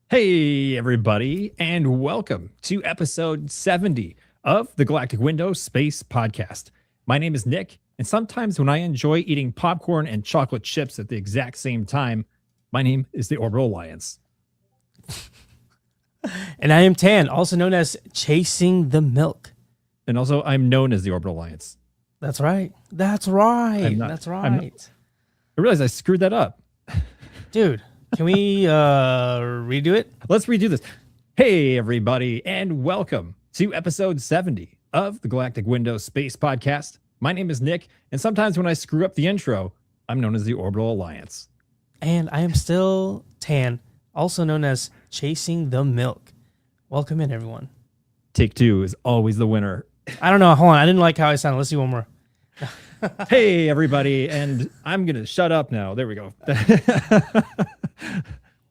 Hey, everybody, and welcome to episode 70 of the Galactic Window Space Podcast. My name is Nick, and sometimes when I enjoy eating popcorn and chocolate chips at the exact same time, my name is the Orbital Alliance. And I am Tan, also known as Chasing the Milk. And also, I'm known as the Orbital Alliance. That's right. That's right. That's right. I realized I screwed that up. Dude, can we redo it? Let's redo this. Hey, everybody, and welcome to episode 70 of the Galactic Window Space Podcast. My name is Nick, and sometimes when I screw up the intro, I'm known as the Orbital Alliance. And I am still Tan, also known as Chasing the Milk. Welcome in, everyone. Take two is always the winner. I don't know. Hold on. I didn't like how I sounded. Let's do one more. Hey, everybody, and I'm going to shut up now. There we go.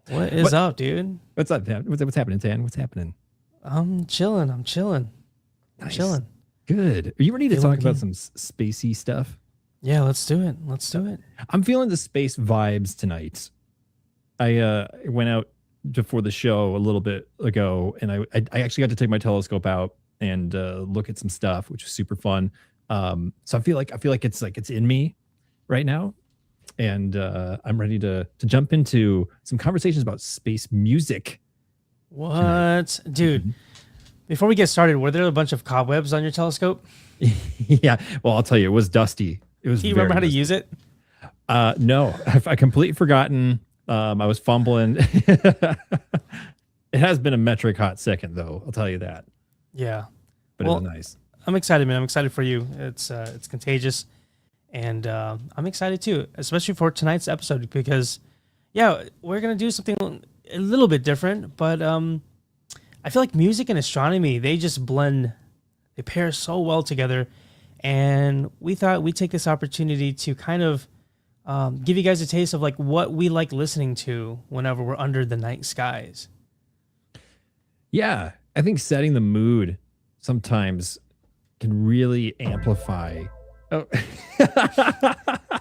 What is up, dude? What's up, Tan? What's happening, Tan? What's happening? I'm chilling. I'm Nice. chilling. Good. Are you ready to Feeling talk about good. some spacey stuff? Yeah, let's do it. Let's do it. I'm feeling the space vibes tonight. I went out before the show a little bit ago, and I actually got to take my telescope out and look at some stuff, which was super fun. So I feel like it's in me right now, and I'm ready to jump into some conversations about space music. What? Dude, before we get started, were there a bunch of cobwebs on your telescope? Yeah, well, I'll tell you, it was dusty. It was. Do you remember how to use it? No, I completely forgotten. I was fumbling. It has been a metric hot second, though. I'll tell you that. Yeah. But Well, it was nice. I'm excited, man. I'm excited for you. It's contagious, and I'm excited too, especially for tonight's episode because, yeah, we're gonna do something a little bit different. But I feel like music and astronomy, they just blend, they pair so well together, and we thought we'd take this opportunity to kind of give you guys a taste of like what we like listening to whenever we're under the night skies. Yeah, I think setting the mood sometimes can really amplify. Oh,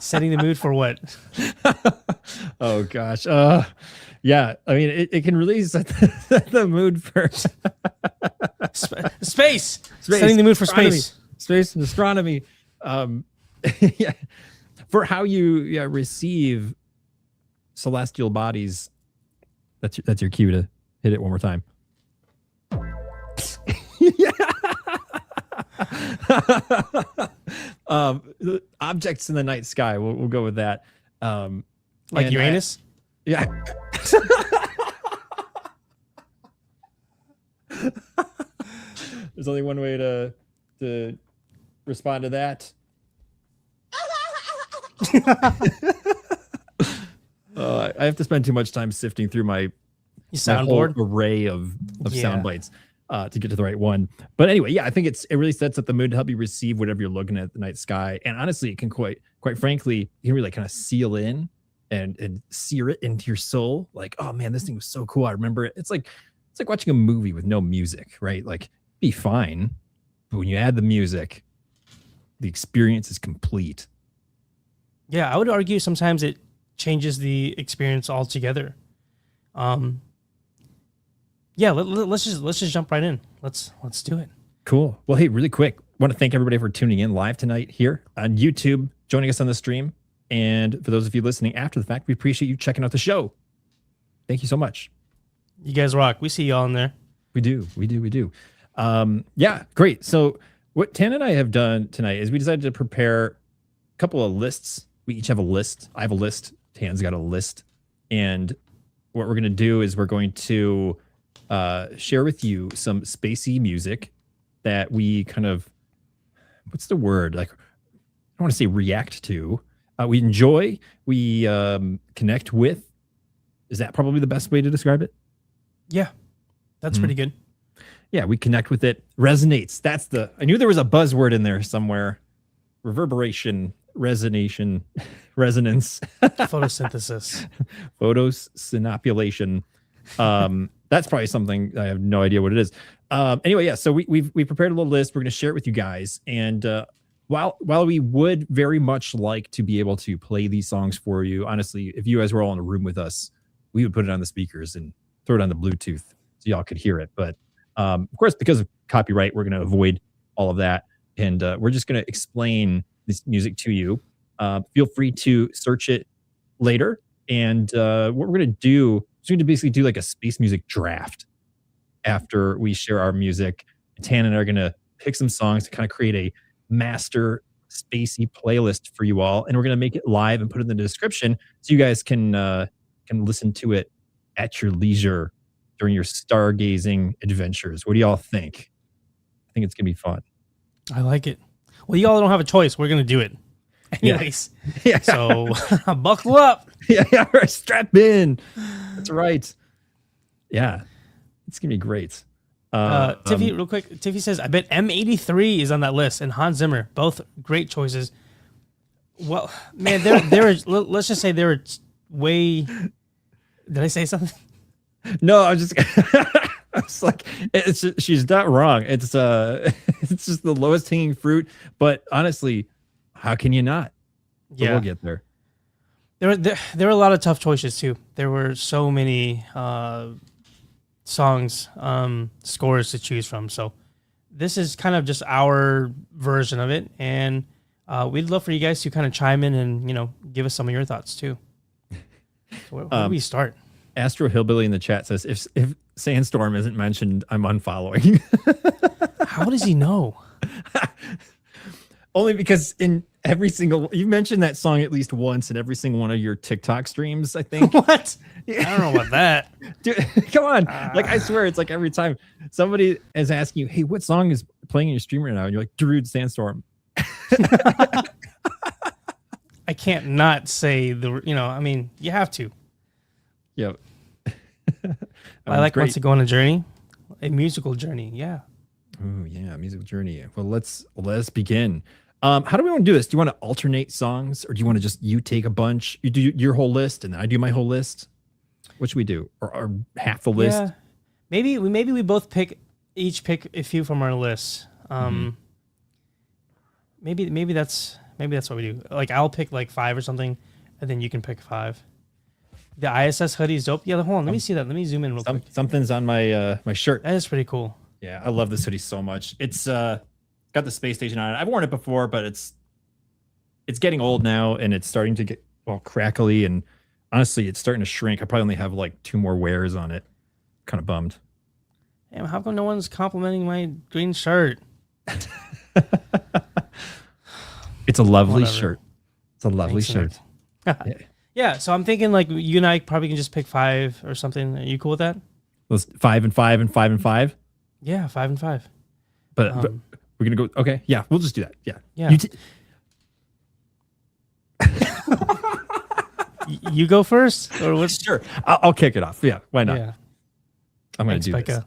Setting the mood for what? oh gosh. Yeah. I mean, it can really set the mood for Space. Setting the mood for astronomy, space. space and astronomy. Yeah, for how you receive celestial bodies. That's your cue to hit it one more time. The objects in the night sky. We'll go with that. Like and Uranus? Yeah. There's only one way to respond to that. I have to spend too much time sifting through my whole Soundboard? array of Yeah. sound bites to get to the right one. But anyway, yeah, I think it really sets up the mood to help you receive whatever you're looking at the night sky. And honestly, it can quite frankly, you can really kind of seal in and sear it into your soul. Like, oh man, this thing was so cool. I remember it. It's like watching a movie with no music, right? Like, be fine, but when you add the music, the experience is complete. Yeah, I would argue sometimes it changes the experience altogether. Yeah, let's just jump right in. Let's do it. Cool. Well, hey, really quick, want to thank everybody for tuning in live tonight here on YouTube, joining us on the stream. And for those of you listening after the fact, we appreciate you checking out the show. Thank you so much. You guys rock. We see y'all in there. We do. Yeah, great. So what Tan and I have done tonight is we decided to prepare a couple of lists. We each have a list. I have a list. Tan's got a list. And what we're going to do is we're going to share with you some spacey music that we kind of, what's the word? Like, I don't want to say react to. We enjoy, we connect with. Is that probably the best way to describe it? Yeah, that's pretty good. Yeah, we connect with it. Resonates. I knew there was a buzzword in there somewhere. Reverberation, resonance, Photosynthesis. photosynopulation. That's probably something I have no idea what it is. Anyway, yeah. So we prepared a little list. We're going to share it with you guys. And while we would very much like to be able to play these songs for you, honestly, if you guys were all in a room with us, we would put it on the speakers and throw it on the Bluetooth so y'all could hear it. But of course, because of copyright, we're going to avoid all of that. And we're just going to explain this music to you. Feel free to search it later. And what we're going to do is we're going to basically do like a space music draft after we share our music. Tan and I are going to pick some songs to kind of create a master spacey playlist for you all. And we're going to make it live and put it in the description so you guys can listen to it at your leisure during your stargazing adventures. What do y'all think? I think it's going to be fun. I like it. Well, y'all don't have a choice. We're going to do it. Anyways. Yeah. So buckle up. Yeah. Strap in. That's right. Yeah. It's going to be great. Tiffy, real quick. Tiffy says, I bet M83 is on that list and Hans Zimmer. Both great choices. Well, man, let's just say they were way. Did I say something? No, I was like, she's not wrong. It's just the lowest hanging fruit. But honestly, how can you not? But we'll get there. There were a lot of tough choices too. There were so many songs, scores to choose from. So this is kind of just our version of it, and we'd love for you guys to kind of chime in and give us some of your thoughts too. So where do we start? Astro Hillbilly in the chat says, if Sandstorm isn't mentioned, I'm unfollowing. How does he know? Only because in every single, you mentioned that song at least once in every single one of your TikTok streams, I think. What? I don't know about that. Dude, come on. Like, I swear, it's like every time somebody is asking you, hey, what song is playing in your stream right now? And you're like, Darude Sandstorm. I can't not say you have to. Yep. I like wants to go on a journey, a musical journey. Yeah. Oh yeah, musical journey. Well, let's begin. How do we want to do this? Do you want to alternate songs, or do you want to just you take a bunch, you do your whole list, and I do my whole list? What should we do, or half the list? Yeah. Maybe we both pick a few from our list. Maybe that's what we do. Like I'll pick like 5 or something, and then you can pick 5. The ISS hoodie is dope. Yeah, hold on. Let me see that. Let me zoom in real quick. Something's on my my shirt. That is pretty cool. Yeah, I love this hoodie so much. It's got the space station on it. I've worn it before, but it's getting old now, and it's starting to get all crackly. And honestly, it's starting to shrink. I probably only have like 2 more wears on it. Kind of bummed. Damn, how come no one's complimenting my green shirt? It's a lovely shirt. It's a lovely shirt. Yeah, so I'm thinking like you and I probably can just pick 5 or something. Are you cool with that? Let's 5 and 5 and 5 and 5. Yeah, 5 and 5. But we're gonna go. Okay, yeah, we'll just do that. Yeah. You go first, or what? Sure, I'll kick it off. Yeah, why not? Yeah. I'm gonna do this.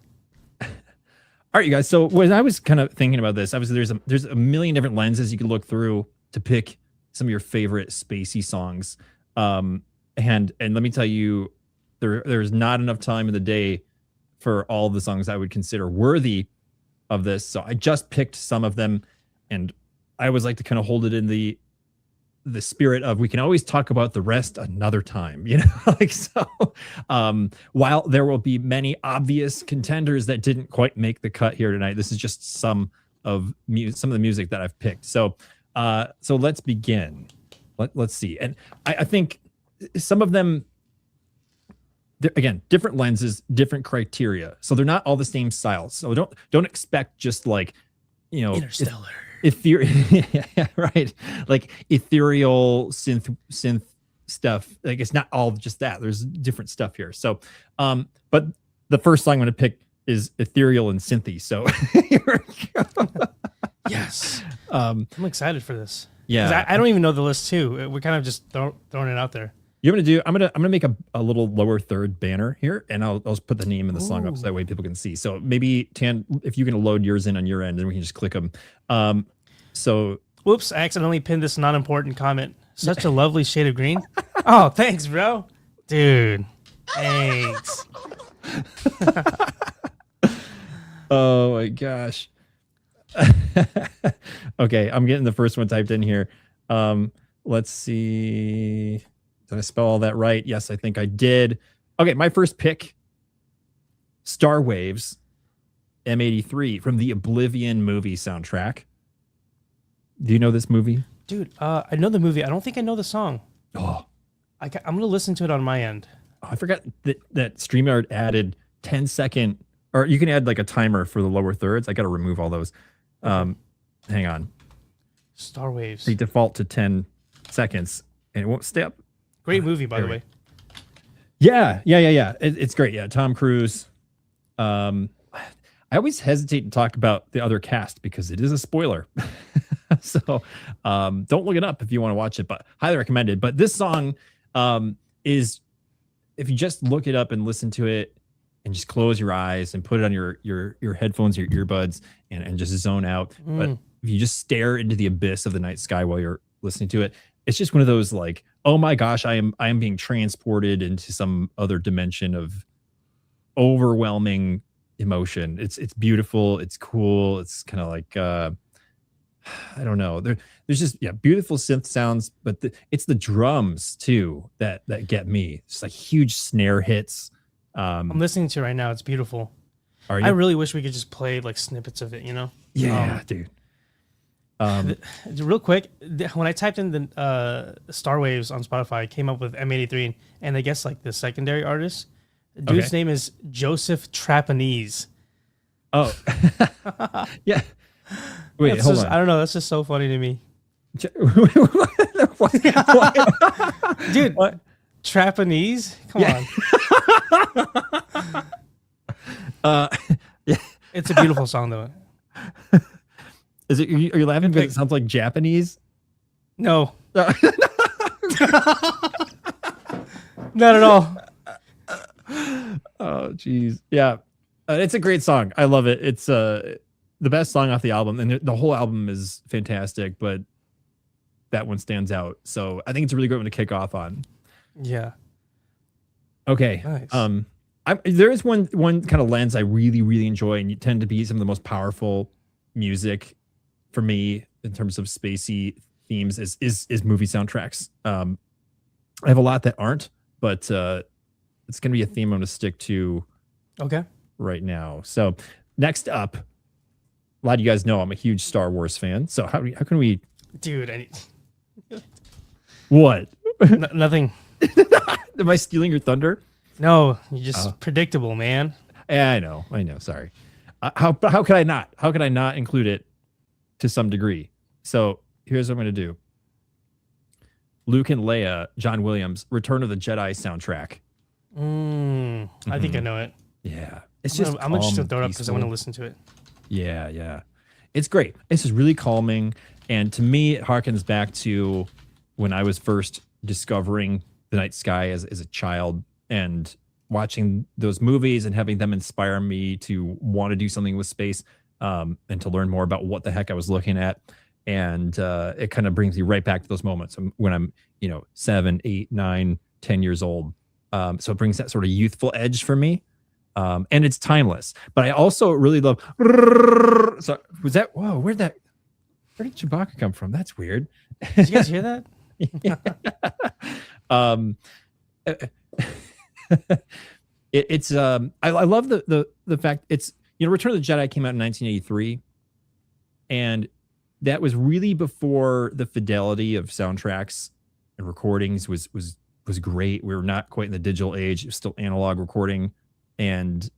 All right, you guys. So when I was kind of thinking about this, obviously there's a million different lenses you can look through to pick some of your favorite spacey songs. And let me tell you, there's not enough time in the day for all the songs I would consider worthy of this. So I just picked some of them, and I always like to kind of hold it in the spirit of we can always talk about the rest another time, like so. While there will be many obvious contenders that didn't quite make the cut here tonight, this is just some of the music that I've picked. So let's begin. Let's see. And I think some of them, again, different lenses, different criteria. So they're not all the same styles. So don't expect just like, Interstellar. Yeah, right. Like ethereal synth stuff. Like it's not all just that. There's different stuff here. So, but the first song I'm going to pick is ethereal and synthy. So here we go. Yes. I'm excited for this. Yeah. I don't even know the list too. We're kind of just throwing it out there. I'm gonna make a little lower third banner here, and I'll just put the name of the song up so that way people can see. So maybe Tan, if you can load yours in on your end, then we can just click them. So whoops, I accidentally pinned this non-important comment. Such a lovely shade of green. Oh, thanks, bro. Dude. Thanks. Oh my gosh. Okay, I'm getting the first one typed in here. Let's see. Did I spell all that right? Yes, I think I did. Okay, my first pick Star Waves M83 from the Oblivion movie soundtrack. Do you know this movie? Dude, I know the movie. I don't think I know the song. Oh, I'm going to listen to it on my end. I forgot that StreamYard added 10-second, or you can add like a timer for the lower thirds. I got to remove all those. Hang on. Star Waves. They default to 10 seconds and it won't stay up. Great movie, by the way. Yeah. It's great. Yeah, Tom Cruise. I always hesitate to talk about the other cast because it is a spoiler. So don't look it up if you want to watch it, but highly recommended. But this song is, if you just look it up and listen to it and just close your eyes and put it on your headphones, your earbuds, and just zone out. But if you just stare into the abyss of the night sky while you're listening to it, it's just one of those like, oh my gosh, I am being transported into some other dimension of overwhelming emotion. It's beautiful. It's cool. It's kind of like I don't know. There's just beautiful synth sounds, but it's the drums too that get me. It's like huge snare hits. I'm listening to it right now. It's beautiful. Are you? I really wish we could just play like snippets of it. You know? Yeah, dude. Real quick, when I typed in the Star Waves on Spotify, I came up with M83, and I guess like the secondary artist. Dude's name is Joseph Trapanese. Oh, yeah. Wait, hold on. I don't know. That's just so funny to me. What? Dude, what? Trapanese? Come on. Yeah. It's a beautiful song, though. Is it? Are you laughing because it sounds like Japanese? No. Not at all. Oh, geez. Yeah. It's a great song. I love it. It's the best song off the album, and the whole album is fantastic, but that one stands out. So I think it's a really great one to kick off on. Yeah. Okay. Nice. There is one kind of lens I really, really enjoy, and you tend to be some of the most powerful music for me in terms of spacey themes is movie soundtracks. I have a lot that aren't, but it's going to be a theme I'm going to stick to. Okay. Right now. So next up, a lot of you guys know I'm a huge Star Wars fan. So how can we? Dude, What? Nothing. Am I stealing your thunder? No, you're just predictable, man. Yeah, I know. Sorry. How could I not? How could I not include it to some degree? So here's what I'm going to do. Luke and Leia, John Williams, Return of the Jedi soundtrack. I think I know it. Yeah. I'm just to throw it up because I want to listen to it. Yeah. It's great. It's just really calming. And to me, it harkens back to when I was first discovering the night sky as a child and watching those movies and having them inspire me to want to do something with space and to learn more about what the heck I was looking at. And it kind of brings me right back to those moments when I'm, 7, 8, 9, 10 years old. So it brings that sort of youthful edge for me. And it's timeless, but I also really love. So was that? Whoa, where did Chewbacca come from? That's weird. Did you guys hear that? It's I love the fact it's Return of the Jedi came out in 1983, and that was really before the fidelity of soundtracks and recordings was great. We were not quite in the digital age; it was still analog recording. And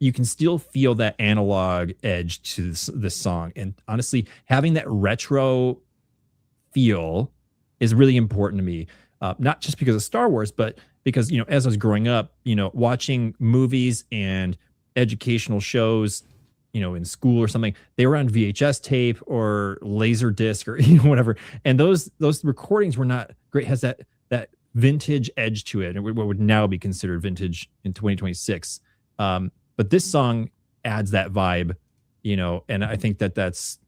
you can still feel that analog edge to this song. And honestly, having that retro feel is really important to me. Not just because of Star Wars, but because, as I was growing up, watching movies and educational shows, in school or something, they were on VHS tape or laser disc or whatever. And those recordings were not great. Has that vintage edge to it, and what would now be considered vintage in 2026. But this song adds that vibe, and I think that's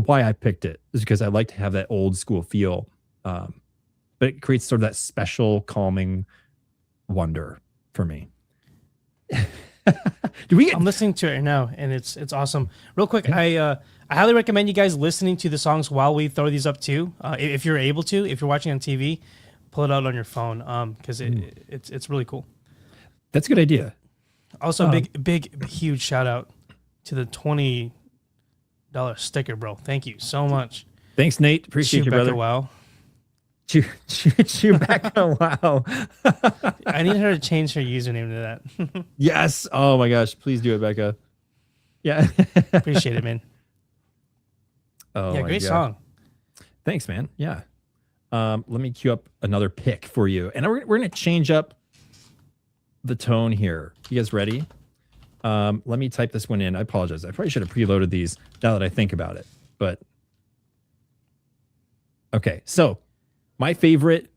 why I picked it, is because I like to have that old school feel. But it creates sort of that special calming wonder for me. I'm listening to it right now, and it's awesome. Real quick, I highly recommend you guys listening to the songs while we throw these up too. If you're able to, if you're watching on TV, pull it out on your phone, because it's really cool. That's a good idea. Also, big, huge shout out to the $20 sticker, bro. Thank you so much. Thanks, Nate. Appreciate you, brother. Wow. Chewbacca, wow. I need her to change her username to that. Yes. Oh my gosh. Please do it, Becca. Yeah. Appreciate it, man. Oh, yeah, great song. Thanks, man. Yeah. Let me cue up another pick for you. And we're going to change up the tone here. You guys ready? Let me type this one in. I apologize. I probably should have preloaded these now that I think about it. But okay. So my favorite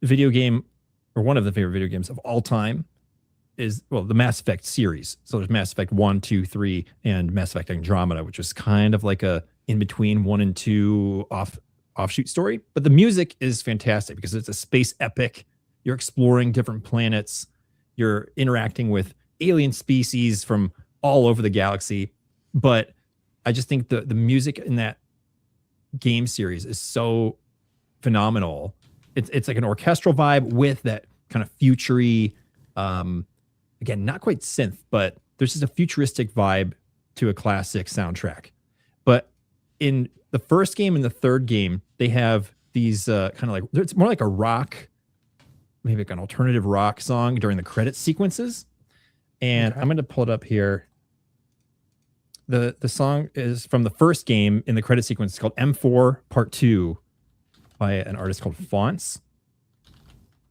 video game, or one of the favorite video games of all time, is, well, the Mass Effect series. So there's Mass Effect 1, 2, 3, and Mass Effect Andromeda, which was kind of like a in-between 1 and 2 offshoot story. But the music is fantastic because it's a space epic. You're exploring different planets. You're interacting with alien species from all over the galaxy. But I just think the music in that game series is so phenomenal. It's like an orchestral vibe with that kind of futury, again, not quite synth, but there's just a futuristic vibe to a classic soundtrack. But in the first game and the third game, they have these kind of like, it's more like a rock, maybe like an alternative rock song during the credit sequences. And I'm going to pull it up here. The song is from the first game in the credit sequence. It's called M4 Part 2 by an artist called Fonts.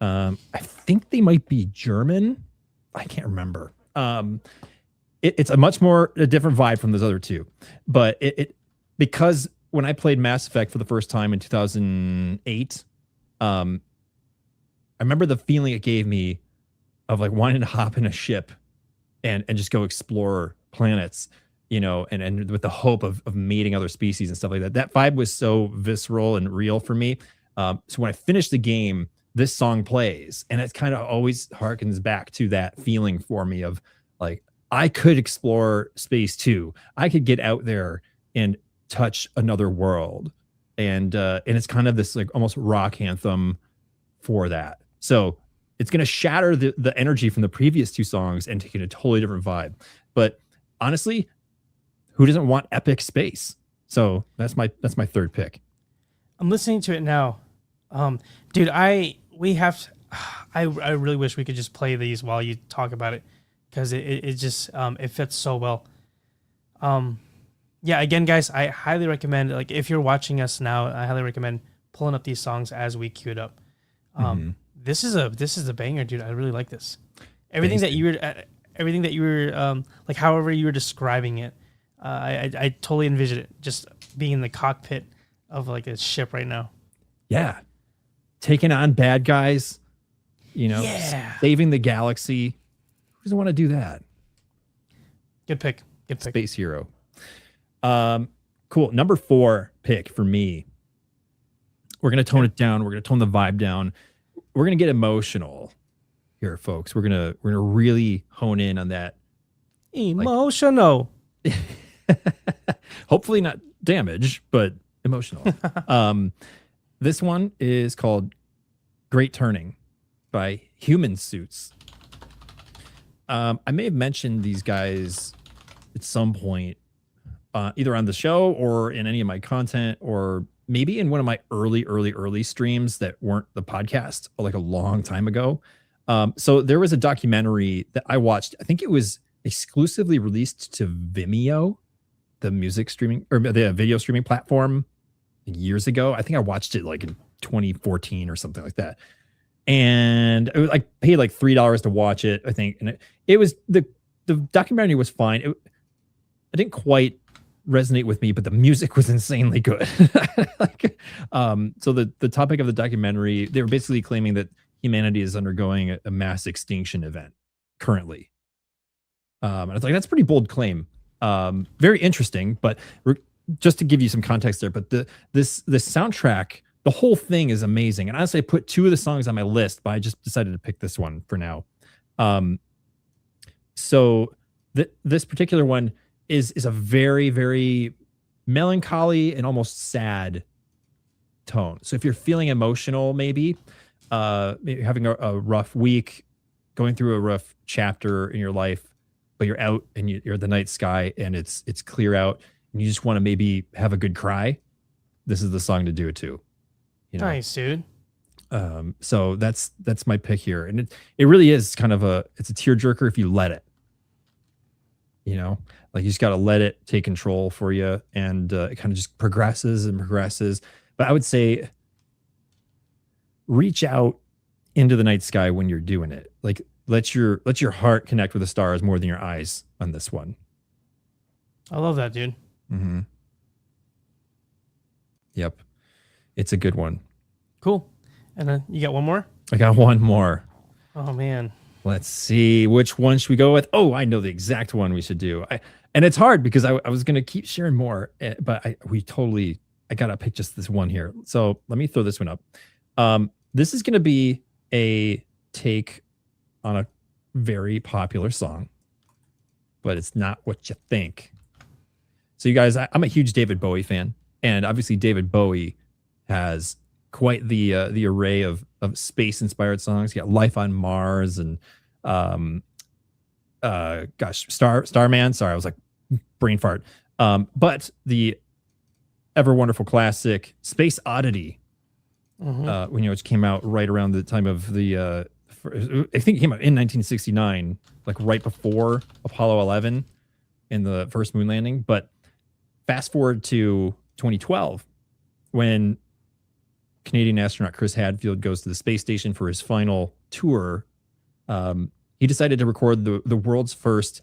I think they might be German. I can't remember. It's a much more a different vibe from those other two. But it because when I played Mass Effect for the first time in 2008, I remember the feeling it gave me of like wanting to hop in a ship and just go explore planets, you know, and with the hope of meeting other species and stuff like that. That vibe was so visceral and real for me. So when I finished the game, this song plays, and it kind of always harkens back to that feeling for me of like, I could explore space too. I could get out there and touch another world. And it's kind of this like almost rock anthem for that. So it's going to shatter the energy from the previous two songs and take it a totally different vibe. But honestly, who doesn't want epic space? So that's my third pick. I'm listening to it now. Dude, I really wish we could just play these while you talk about it, because it just it fits so well. Yeah, again, guys, I highly recommend, like, if you're watching us now, I highly recommend pulling up these songs as we queue it up. This is a banger, dude. I really like this. Everything that you were like, however you were describing it, I totally envisioned it just being in the cockpit of like a ship right now. Yeah. Taking on bad guys, you know, saving the galaxy. Who doesn't want to do that? Good pick. Space hero. Cool. Number 4 pick for me. We're going to tone it down. We're going to tone the vibe down. We're going to get emotional here, folks. We're going to really hone in on that. Emotional. Like, hopefully not damage, but emotional. This one is called Great Turning by Human Suits. I may have mentioned these guys at some point, either on the show or in any of my content, or maybe in one of my early streams that weren't the podcast, like a long time ago. So there was a documentary that I watched. I think it was exclusively released to Vimeo, the music streaming or the video streaming platform, years ago. I think I watched it like in 2014 or something like that. And I paid like $3 to watch it, I think. And it was the documentary was fine. It didn't quite resonate with me, but the music was insanely good. So the topic of the documentary, they were basically claiming that humanity is undergoing a mass extinction event currently. And I was like, that's a pretty bold claim. Very interesting, but just to give you some context there, but this soundtrack, the whole thing is amazing. And honestly, I put 2 of the songs on my list, but I just decided to pick this one for now. So this particular one is a very, very melancholy and almost sad tone. So if you're feeling emotional, maybe having a rough week, going through a rough chapter in your life, but you're out and you're at the night sky and it's clear out and you just want to maybe have a good cry, this is the song to do it to. You know? Nice, dude. So that's my pick here, and it really is kind of it's a tearjerker if you let it. You know, like you just got to let it take control for you, and it kind of just progresses and progresses. But I would say reach out into the night sky when you're doing it. Like let your heart connect with the stars more than your eyes on this one. I love that, dude. Mm-hmm. Yep, it's a good one. Cool. And then you got one more? I got one more. Oh man. Let's see, which one should we go with? Oh, I know the exact one we should do. And it's hard because I was going to keep sharing more, but I got to pick just this one here. So let me throw this one up. This is going to be a take on a very popular song, but it's not what you think. So you guys, I'm a huge David Bowie fan, and obviously David Bowie has quite the array of space inspired songs. You got Life on Mars and Starman. Sorry, I was like brain fart. But the ever wonderful classic Space Oddity, which came out right around the time of the I think it came out in 1969, like right before Apollo 11 in the first moon landing. But fast forward to 2012 when Canadian astronaut Chris Hadfield goes to the space station for his final tour. He decided to record the world's first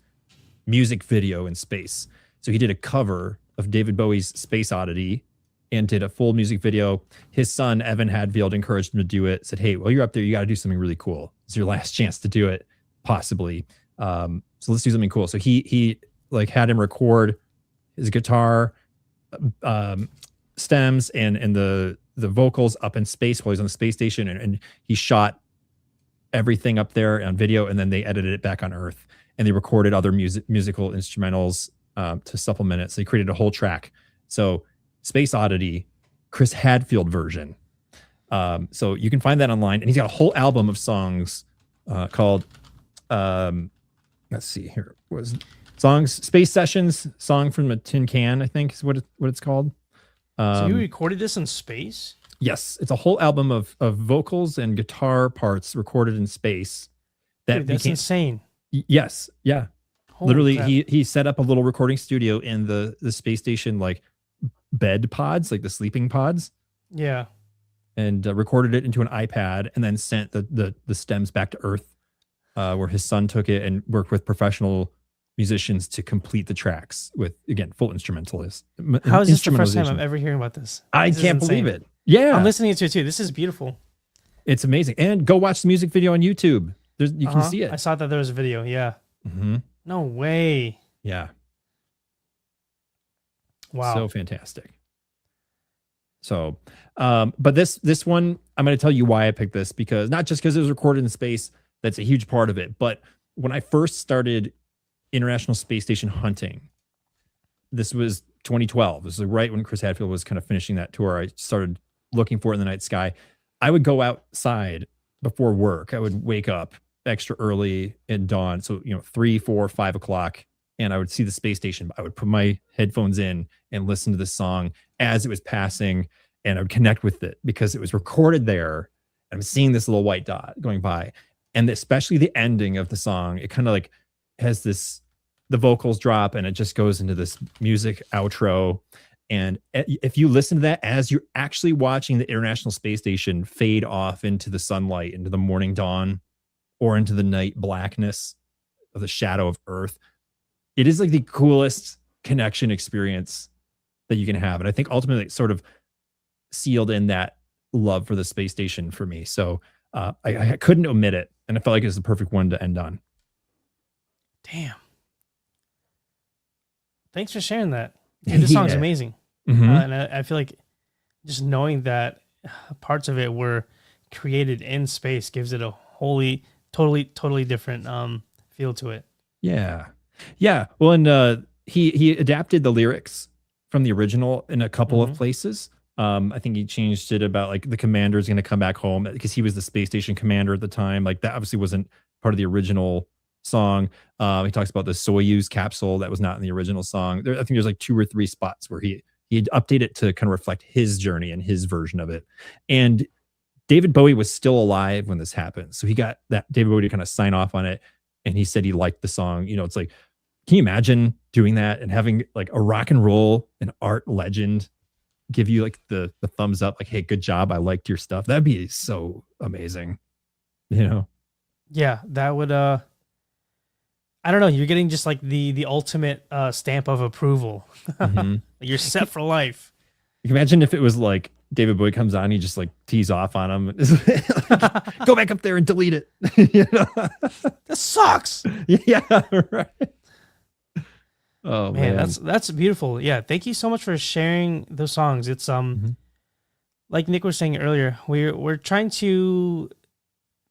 music video in space. So he did a cover of David Bowie's Space Oddity and did a full music video. His son, Evan Hadfield, encouraged him to do it, said, hey, while you're up there, you got to do something really cool. It's your last chance to do it, possibly. So let's do something cool. So he like had him record his guitar, stems and the vocals up in space while he's on the space station, and he shot everything up there on video, and then they edited it back on Earth, and they recorded other musical instrumentals to supplement it. So they created a whole track. So Space Oddity, Chris Hadfield version. So you can find that online, and he's got a whole album of songs called let's see here, was songs, Space Sessions, Song from a Tin Can, I think is what it's called. So you recorded this in space? Yes, it's a whole album of vocals and guitar parts recorded in space. Dude, that's insane. Yes, yeah. Holy Literally, crap. he set up a little recording studio in the space station, like bed pods, like the sleeping pods, Yeah. and recorded it into an iPad, and then sent the stems back to Earth, where his son took it and worked with professional musicians to complete the tracks with, again, full instrumentalists. How is this the first time I'm ever hearing about this? I This is can't insane. believe it. Yeah, I'm listening to it too. This is beautiful. it's amazing. And go watch the music video on YouTube. You can see it. I saw that there was a video. Yeah. Mm-hmm. No way. Yeah. Wow. So fantastic. So, but this one, I'm going to tell you why I picked this, because not just because it was recorded in space, that's a huge part of it. But when I first started International Space Station hunting, this was 2012. This was right when Chris Hadfield was kind of finishing that tour. I started looking for it in the night sky. I would go outside before work. I would wake up extra early at dawn. So, 3, 4, 5 o'clock, and I would see the space station. I would put my headphones in and listen to the song as it was passing, and I would connect with it because it was recorded there. I'm seeing this little white dot going by, and especially the ending of the song, it kind of like has the vocals drop, and it just goes into this music outro. And if you listen to that as you're actually watching the International Space Station fade off into the sunlight, into the morning dawn, or into the night blackness of the shadow of Earth, it is like the coolest connection experience that you can have. And I think ultimately it sort of sealed in that love for the space station for me. So I couldn't omit it. And I felt like it was the perfect one to end on. Damn. Thanks for sharing that. Dude, this song's Yeah. amazing. Mhm. And I feel like just knowing that parts of it were created in space gives it a totally different feel to it. Yeah. Yeah. Well, and he adapted the lyrics from the original in a couple of places. I think he changed it about like the commander is going to come back home, because he was the space station commander at the time. Like that obviously wasn't part of the original song. He talks about the Soyuz capsule that was not in the original song. I think there's like 2 or 3 spots where he'd update it to kind of reflect his journey and his version of it. And David Bowie was still alive when this happened, so he got that David Bowie to kind of sign off on it, and he said he liked the song. You know, it's like, can you imagine doing that and having like a rock and roll and art legend give you like the thumbs up, like, hey, good job, I liked your stuff? That'd be so amazing, you know? Yeah, that would I don't know, you're getting just like the ultimate stamp of approval. Mhm. You're set for life. You can imagine if it was like David Bowie comes on, he just like tees off on him. Go back up there and delete it. You know? This sucks. Yeah, right. Oh Man, man. that's beautiful. Yeah, thank you so much for sharing those songs. It's Mhm. like Nick was saying earlier, we're trying to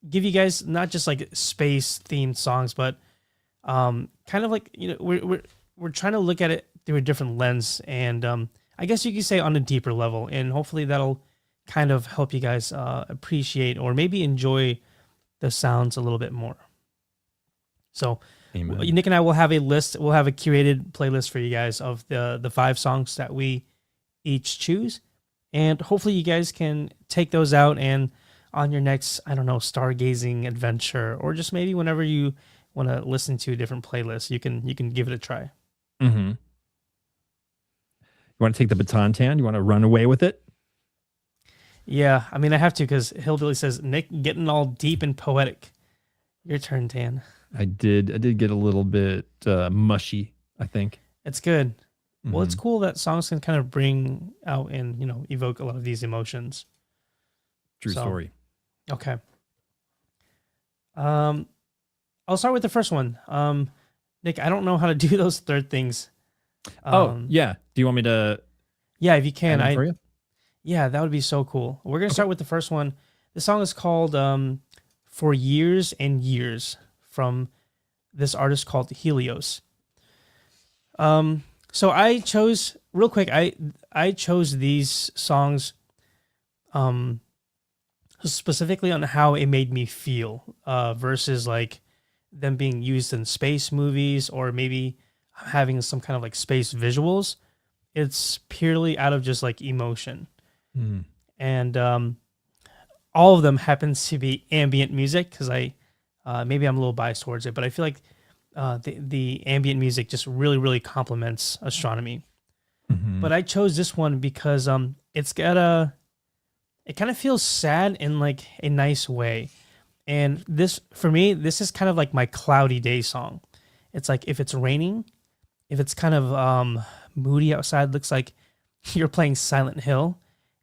give you guys not just like space themed songs, but kind of like, you know, we're trying to look at it through a different lens, and I guess you could say on a deeper level, and hopefully that'll kind of help you guys appreciate or maybe enjoy the sounds a little bit more. So Amen. Nick and I will have a list. We'll have a curated playlist for you guys of the 5 songs that we each choose, and hopefully you guys can take those out and on your next, I don't know, stargazing adventure, or just maybe whenever you want to listen to a different playlist, you can give it a try. Mm-hmm. You want to take the baton, Tan? You want to run away with it? Yeah, I mean I have to, because Hillbilly says Nick getting all deep and poetic. Your turn, Tan. I did get a little bit mushy, I think. It's good. Well, it's Mhm. cool that songs can kind of bring out and, you know, evoke a lot of these emotions. True So, story. okay. Um, I'll start with the first one. Nick, I don't know how to do those third things. Oh, yeah. Do you want me to Yeah, if you can, add them for you? yeah, that would be so cool. We're gonna start with the first one. The song is called "For Years and Years" from this artist called Helios. So I chose real quick. I chose these songs, um, specifically on how it made me feel, versus like them being used in space movies or maybe having some kind of like space visuals. It's purely out of just like emotion, Mm. and all of them happens to be ambient music, because I maybe I'm a little biased towards it, but I feel like the ambient music just really complements astronomy. Mhm. But I chose this one because it's got it kind of feels sad in like a nice way. And this, for me, this is kind of like my cloudy day song. It's like if it's raining, if it's kind of moody outside, looks like you're playing Silent Hill,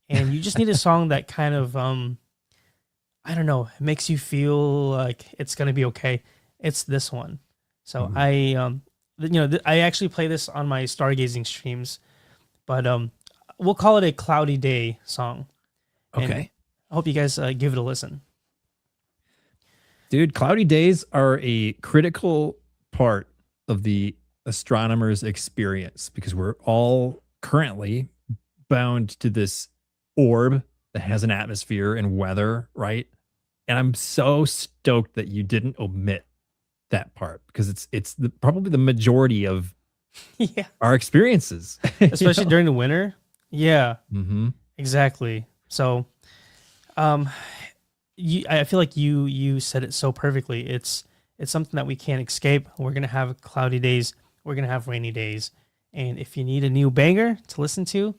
and you just need a song that kind of I don't know, makes you feel like it's gonna be okay. It's this one. So Mhm. I actually play this on my stargazing streams, but we'll call it a cloudy day song, and Okay. I hope you guys give it a listen. Dude, cloudy days are a critical part of the astronomer's experience because we're all currently bound to this orb that has an atmosphere and weather, right? And I'm so stoked that you didn't omit that part because it's probably the majority of Yeah, our experiences. You especially know? during the winter. Yeah, Mhm. exactly. So, um, I feel like you said it so perfectly. It's something that we can't escape. We're gonna have cloudy days. We're gonna have rainy days. And if you need a new banger to listen to,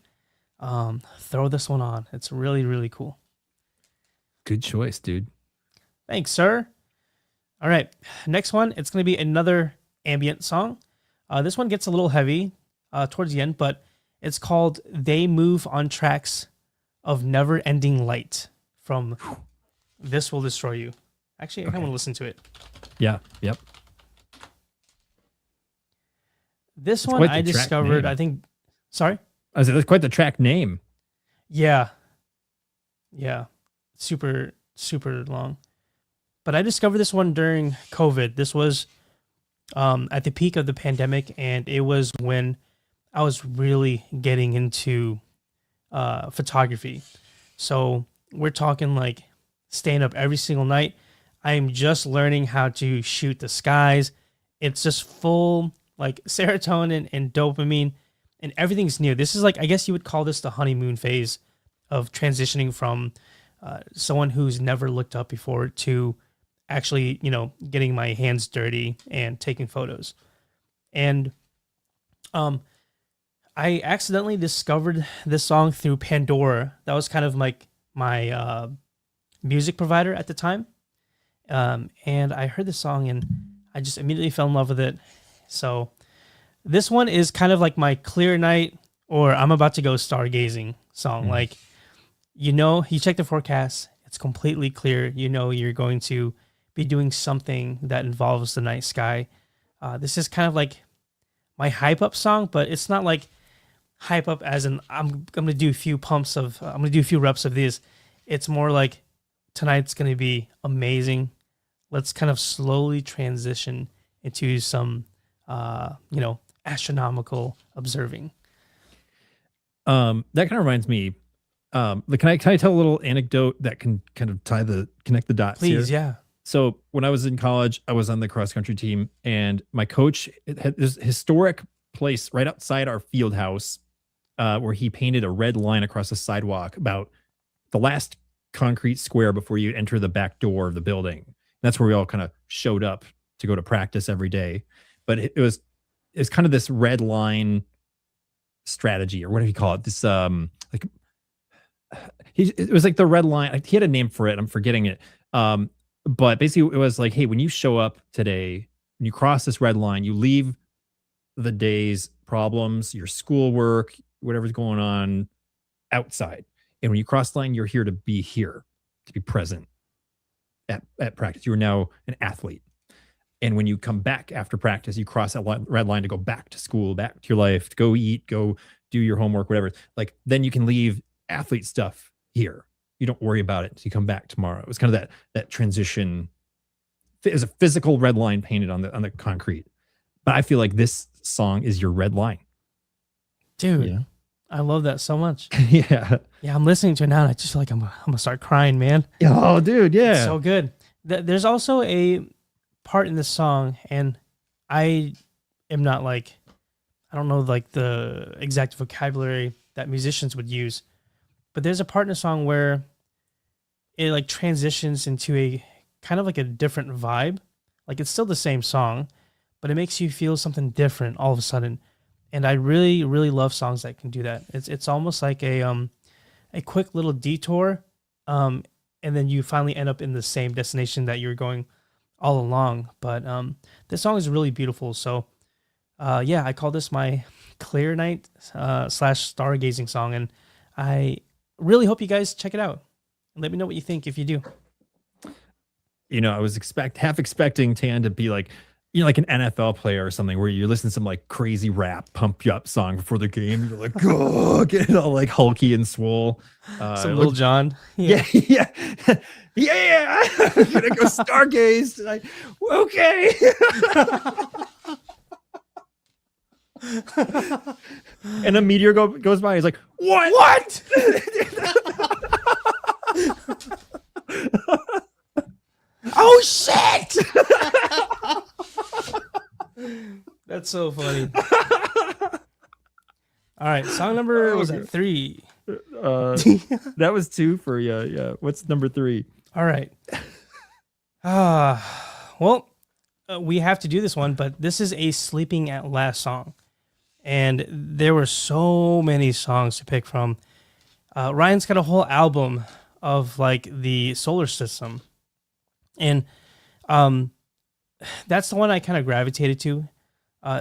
throw this one on. It's really cool. Good choice, dude. Thanks, sir. All right, next one. It's gonna be another ambient song. This one gets a little heavy towards the end, but it's called "They Move on Tracks of Never Ending Light" from This Will Destroy You. Actually, I kind of want Okay. to listen to it. Yeah. Yep. This It's one quite I the track discovered, I name. think, sorry? I said that's quite the track name. Yeah. Yeah. Super long. But I discovered this one during COVID. This was at the peak of the pandemic, and it was when I was really getting into photography. So we're talking like staying up every single night. I'm just learning how to shoot the skies. It's just full like serotonin and dopamine, and everything's new. This is like, I guess you would call this the honeymoon phase of transitioning from someone who's never looked up before to actually, getting my hands dirty and taking photos. And um, I accidentally discovered this song through Pandora. That was kind of like my music provider at the time. And I heard the song and I just immediately fell in love with it. So this one is kind of like my clear night or I'm about to go stargazing song. Like, you check the forecast, it's completely clear. You're going to be doing something that involves the night sky. This is kind of like my hype up song, but it's not like hype up as in I'm gonna do a few reps of these. It's more like tonight's gonna be amazing. Let's kind of slowly transition into some astronomical observing. That kind of reminds me. Can I tell a little anecdote that can kind of connect the dots? Please, here? yeah. So when I was in college, I was on the cross country team, and my coach had this historic place right outside our field house, where he painted a red line across the sidewalk about the last concrete square before you enter the back door of the building. That's where we all kind of showed up to go to practice every day. But it was kind of this red line strategy, or whatever you call it. This like it was like the red line. He had a name for it. I'm forgetting it. But basically it was like, hey, when you show up today, when you cross this red line, you leave the day's problems, your schoolwork, whatever's going on outside. And when you cross the line, you're here to be present at practice. You are now an athlete. And when you come back after practice, you cross that red line to go back to school, back to your life, to go eat, go do your homework, whatever. Like, then you can leave athlete stuff here. You don't worry about it until you come back tomorrow. It was kind of that transition. It was a physical red line painted on the concrete. But I feel like this song is your red line. Dude, yeah. I love that so much. Yeah. Yeah, I'm listening to it now and I just feel like I'm going to start crying, man. Oh, dude, yeah. It's so good. There's also a part in this song, and I am not like, I don't know like the exact vocabulary that musicians would use, but there's a part in the song where it like transitions into a kind of like a different vibe. Like, it's still the same song, but it makes you feel something different all of a sudden. And I really, really love songs that can do that. It's almost like a quick little detour, and then you finally end up in the same destination that you're going all along. But this song is really beautiful. So yeah, I call this my clear night / stargazing song, and I really hope you guys check it out. Let me know what you think if you do. I was half expecting Tan to be like, like an NFL player or something, where you listen to some like crazy rap pump you up song before the game. You're like, oh, getting all like hulky and swole. Some Lil Jon. Yeah. Yeah. I'm gonna go stargaze tonight. Okay. And a meteor goes by. He's like, what? Oh shit! That's so funny. All right, song number was at 3. That was 2 for you. Yeah. What's number 3? All right. Well, we have to do this one, but this is a Sleeping at Last song, and there were so many songs to pick from. Ryan's got a whole album of like the solar system, and that's the one I kind of gravitated to.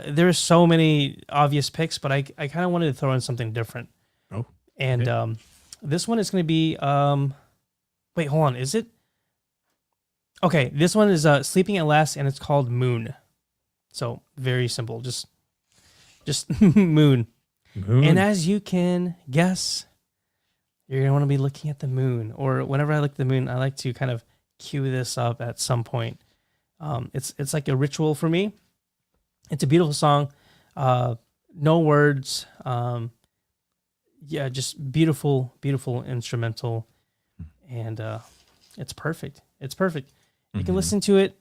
There are so many obvious picks, but I kind of wanted to throw in something different. Oh, and okay. This one is going to be wait, hold on, is it? Okay, this one is Sleeping at Last, and it's called Moon. So very simple, just moon. And as you can guess, you're gonna want to be looking at the moon, or whenever I look at the moon, I like to kind of cue this up at some point. It's like a ritual for me. It's a beautiful song, no words. Yeah, just beautiful instrumental, and it's perfect. It's perfect. You can Mhm. listen to it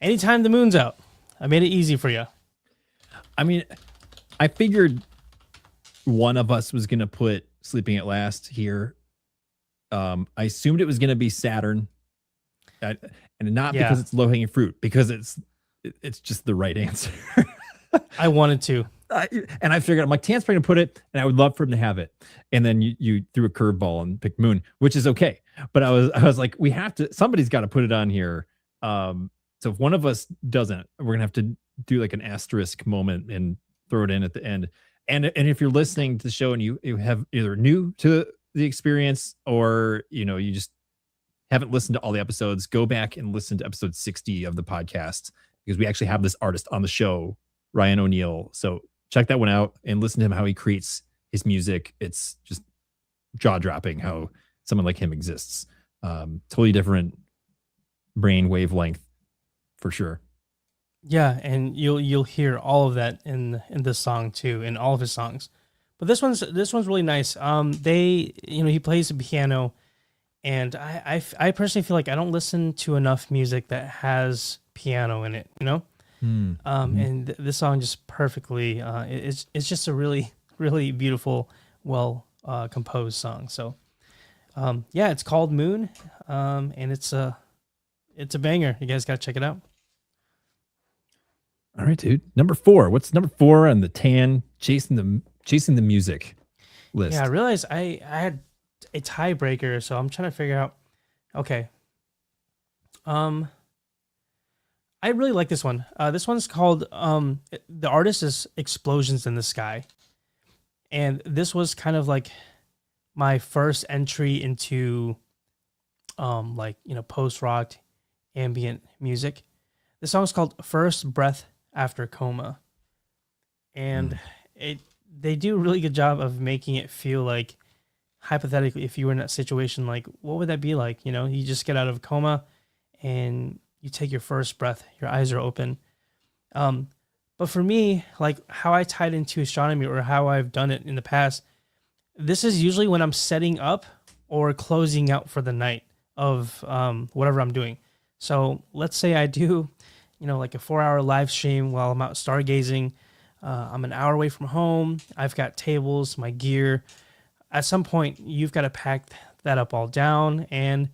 anytime the moon's out. I made it easy for you. I mean, I figured one of us was gonna put Sleeping at Last here. I assumed it was gonna be Saturn, I, and not because Yeah, it's low hanging fruit, because it's just the right answer. I wanted to. And I figured I'm like Tan's probably gonna put it, and I would love for him to have it. And then you threw a curveball and picked Moon, which is okay. But I was like, we have to. Somebody's got to put it on here. So if one of us doesn't, we're gonna have to do like an asterisk moment and throw it in at the end. And if you're listening to the show and you have either new to the experience, or you just haven't listened to all the episodes, go back and listen to episode 60 of the podcast, because we actually have this artist on the show, Ryan O'Neill. So check that one out and listen to him, how he creates his music. It's just jaw dropping how someone like him exists. Totally different brain wavelength for sure. Yeah, and you'll hear all of that in this song too, in all of his songs. But this one's really nice. He plays the piano, and I personally feel like I don't listen to enough music that has piano in it. Mhm. And this song just perfectly. It's just a really really beautiful, well composed song. So yeah, it's called Moon, and it's a banger. You guys gotta check it out. All right, dude. Number 4. What's number 4 on the Tan chasing the music Yeah, I list? realized I had a tiebreaker, so I'm trying to figure out. Okay, um, I really like this one. This one's called the artist is Explosions in the Sky, and this was kind of like my first entry into like post rock ambient music. The song's called First Breath After Coma, and Mm. it they do a really good job of making it feel like, hypothetically, if you were in that situation, like what would that be like? You just get out of a coma and you take your first breath, your eyes are open. um but for me, like how I tied into astronomy, or how I've done it in the past, this is usually when I'm setting up or closing out for the night of whatever I'm doing. So let's say I do, like a 4-hour live stream while I'm out stargazing. I'm an hour away from home. I've got tables, my gear. At some point, you've got to pack that up all down. And,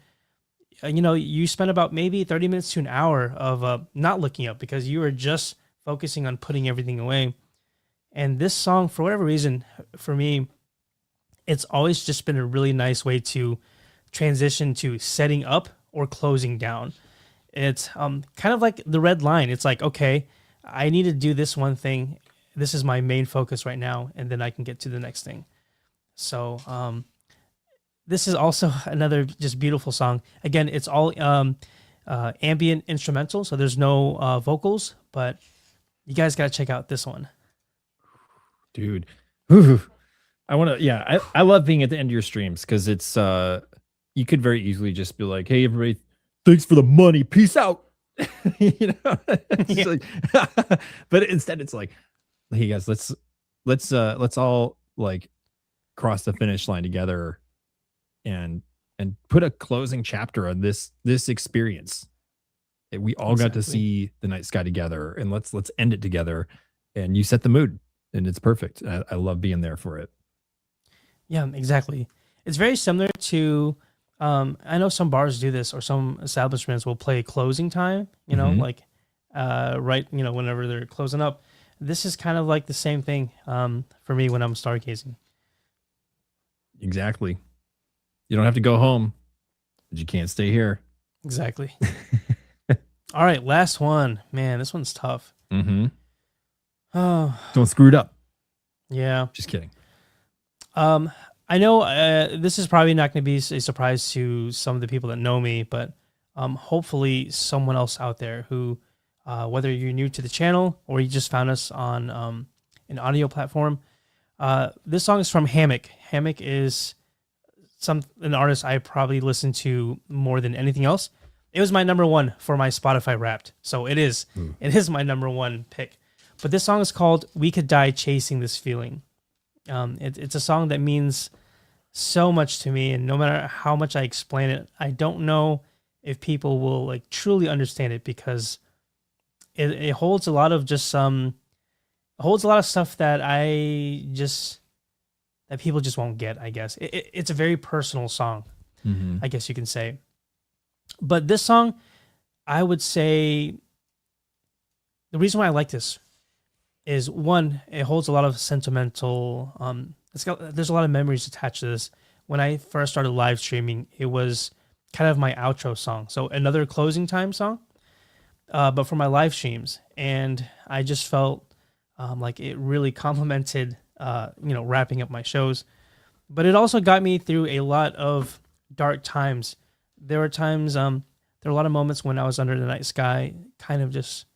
you spend about maybe 30 minutes to an hour of not looking up, because you are just focusing on putting everything away. And this song, for whatever reason, for me, it's always just been a really nice way to transition to setting up or closing down. It's kind of like the red line. It's like, okay, I need to do this one thing. This is my main focus right now, and then I can get to the next thing. So this is also another just beautiful song. Again, it's all ambient instrumental, so there's no vocals, but you guys got to check out this one. Dude. Whew. I want to, yeah, I love being at the end of your streams, because it's, you could very easily just be like, hey, everybody, thanks for the money. Peace out. It's Yeah. like, but instead it's like, hey guys, let's all like cross the finish line together and put a closing chapter on this experience. We all got to Exactly. see the night sky together, and let's end it together. And you set the mood, and it's perfect. I love being there for it. Yeah, exactly. It's very similar to, I know some bars do this, or some establishments will play closing time, Mhm. like right, whenever they're closing up. This is kind of like the same thing for me when I'm stargazing. Exactly. You don't have to go home, but you can't stay here. Exactly. All right, last one. Man, this one's tough. Mm-hmm. Oh, Don't screw it up. yeah. Just kidding. Um, I know this is probably not going to be a surprise to some of the people that know me, but hopefully someone else out there who, whether you're new to the channel or you just found us on an audio platform, this song is from Hammock. Hammock is an artist I probably listen to more than anything else. It was my number one for my Spotify Wrapped, so it is. Ooh. It is my number one pick. But this song is called "We Could Die Chasing This Feeling." It's a song that means so much to me, and no matter how much I explain it, I don't know if people will like truly understand it, because it holds a lot of just holds a lot of stuff that that people just won't get, I guess. It's a very personal song, Mm-hmm. I guess you can say. But this song, I would say the reason why I like this is, one, it holds a lot of sentimental there's a lot of memories attached to this. When I first started live streaming, it was kind of my outro song. So another closing time song, but for my live streams. And I just felt like it really complemented, wrapping up my shows. But it also got me through a lot of dark times. There were times, there were a lot of moments when I was under the night sky, kind of just,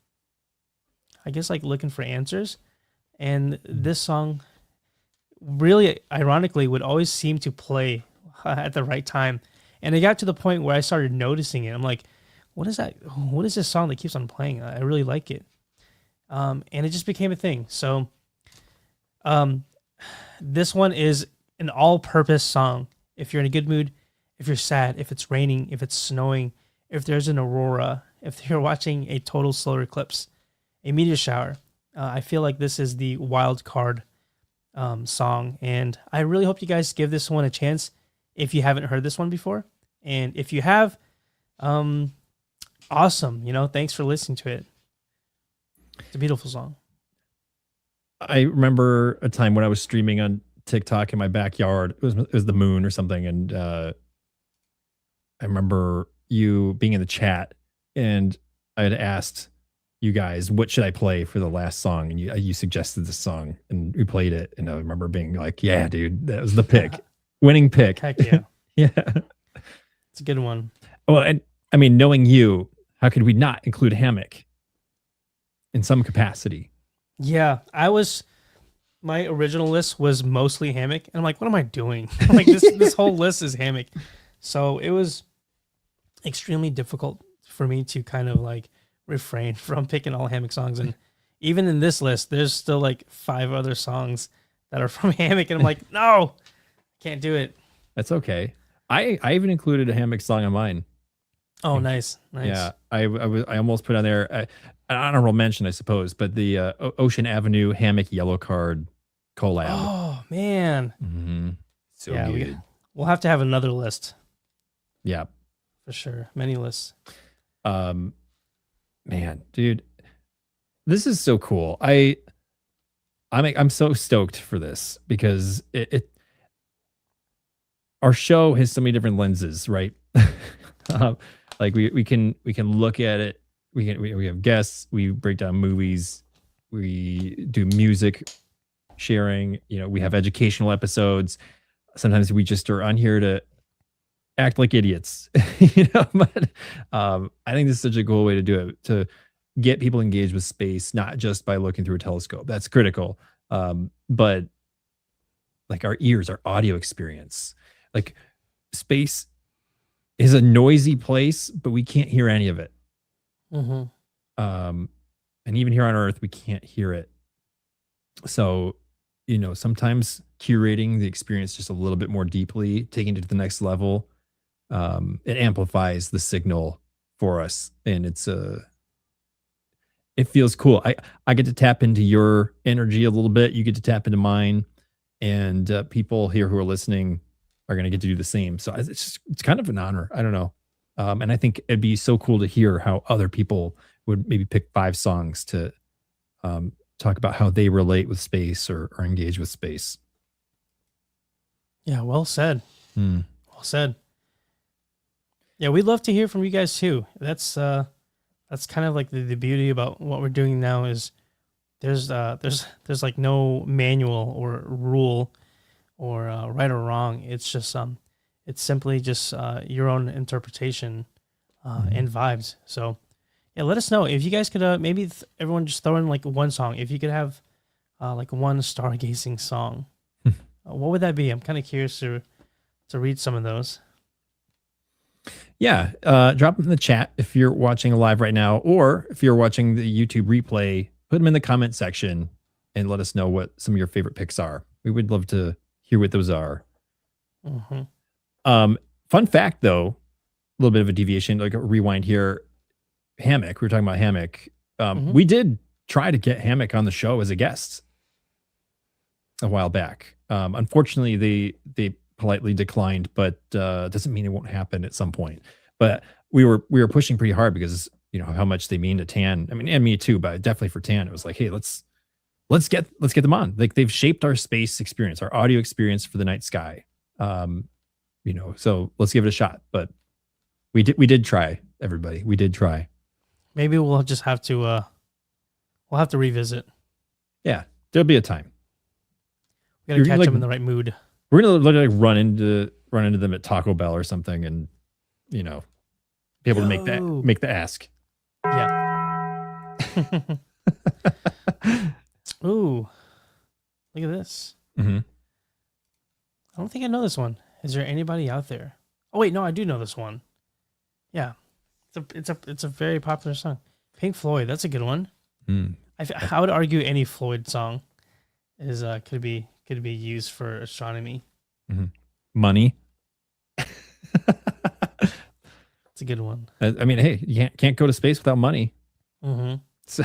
I guess, like looking for answers. And this song really ironically would always seem to play at the right time. And it got to the point where I started noticing it. I'm like, what is that? What is this song that keeps on playing? I really like it. And it just became a thing. So this one is an all-purpose song. If you're in a good mood, if you're sad, if it's raining, if it's snowing, if there's an aurora, if you're watching a total solar eclipse, a meteor shower, I feel like this is the wild card song. And I really hope you guys give this one a chance if you haven't heard this one before. And if you have, awesome. Thanks for listening to it. It's a beautiful song. I remember a time when I was streaming on TikTok in my backyard. It was the moon or something, and I remember you being in the chat, and I had asked you guys, what should I play for the last song? And you suggested this song, and we played it. And I remember being like, yeah, dude, that was the pick. Winning pick. Heck yeah. Yeah. It's a good one. Well, and I mean, knowing you, how could we not include Hammock in some capacity? Yeah, my original list was mostly Hammock. And I'm like, what am I doing? Like this whole list is Hammock. So it was extremely difficult for me to kind of like refrain from picking all Hammock songs. And even in this list, there's still like 5 other songs that are from Hammock. And I'm like, no, can't do it. That's okay. I even included a Hammock song on mine. Oh, nice. Yeah, I almost put on there an honorable mention, I suppose, but the Ocean Avenue Hammock Yellow Card collab. Oh man, Mm-hmm. So yeah, good. we'll have to have another list. Yeah, for sure, many lists. Man, dude, this is so cool. I'm so stoked for this because our show has so many different lenses, right? Like we can look at it. We have guests. We break down movies. We do music sharing. We have educational episodes. Sometimes we just are on here to act like idiots. But I think this is such a cool way to do it, to get people engaged with space, not just by looking through a telescope. That's critical. But like our ears, our audio experience, like space is a noisy place, but we can't hear any of it. Mm-hmm. And even here on Earth, we can't hear it. So, sometimes curating the experience just a little bit more deeply, taking it to the next level, it amplifies the signal for us, and it feels cool. I get to tap into your energy a little bit. You get to tap into mine, and people here who are listening are going to get to do the same. So it's kind of an honor. I don't know. And I think it'd be so cool to hear how other people would maybe pick 5 songs to talk about how they relate with space or engage with space. Yeah, well said. Well said. Yeah, we'd love to hear from you guys too. That's kind of like the beauty about what we're doing now is there's like no manual or rule or right or wrong. It's just it's simply just your own interpretation and vibes. So yeah, let us know if you guys could maybe everyone just throw in like one song. If you could have like one stargazing song, what would that be? I'm kind of curious to read some of those. Yeah, drop them in the chat if you're watching live right now, or if you're watching the YouTube replay, put them in the comment section and let us know what some of your favorite picks are. We would love to hear what those are. Mm-hmm. Fun fact, though, little bit of a deviation, like a rewind here. Hammock. We were talking about Hammock. Mhm. We did try to get Hammock on the show as a guest a while back. Unfortunately, they politely declined, but doesn't mean it won't happen at some point. But we were pushing pretty hard because how much they mean to Tan. I mean, and me too, but definitely for Tan, it was like, hey, let's get them on. Like they've shaped our space experience, our audio experience for the night sky. So let's give it a shot. But we did try, everybody. We did try. Maybe we'll just have to revisit. Yeah, there'll be a time. We gotta You're catch like- them in the right mood. We're gonna like run into them at Taco Bell or something, and be able to Yo. make the ask. Yeah. Ooh, look at this. Mhm. I don't think I know this one. Is there anybody out there? Oh wait, no, I do know this one. Yeah, it's a very popular song. Pink Floyd, that's a good one. Mm. I would argue any Floyd song is could be used for astronomy. Money. It's a good one. I mean, hey, you can't go to space without money. Mm-hmm. So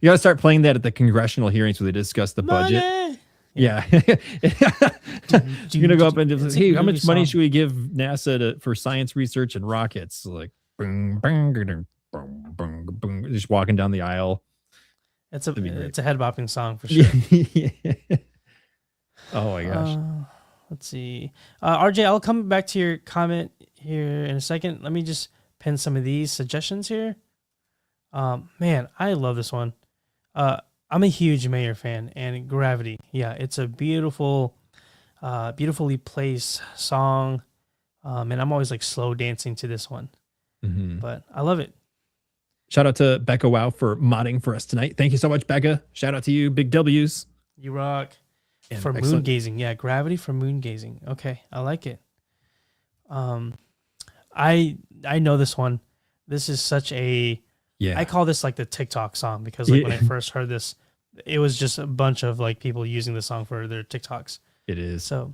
you got to start playing that at the congressional hearings where they discuss the budget. Money! Yeah. You're gonna go up and just, hey, how much money should we give NASA for science research and rockets? Like, boom, boom, boom, boom, boom, boom, just walking down the aisle. It's a That'd be great. it's a head bopping song for sure. Oh my gosh. Let's see. RJ, I'll come back to your comment here in a second. Let me just pin some of these suggestions here. Man, I love this one. I'm a huge Mayer fan, and Gravity. Yeah, it's a beautiful, beautifully placed song. And I'm always like slow dancing to this one, but I love it. Shout out to Becca Wow for modding for us tonight. Thank you so much, Becca. Shout out to you. Big W's. You rock. And For moon excellent. gazing. Yeah, Gravity for moon gazing. Okay, I like it. I know this one. This is such a Yeah. I call this like the TikTok song because like when I Yeah. first heard this, it was just a bunch of like people using the song for their TikToks. It is. So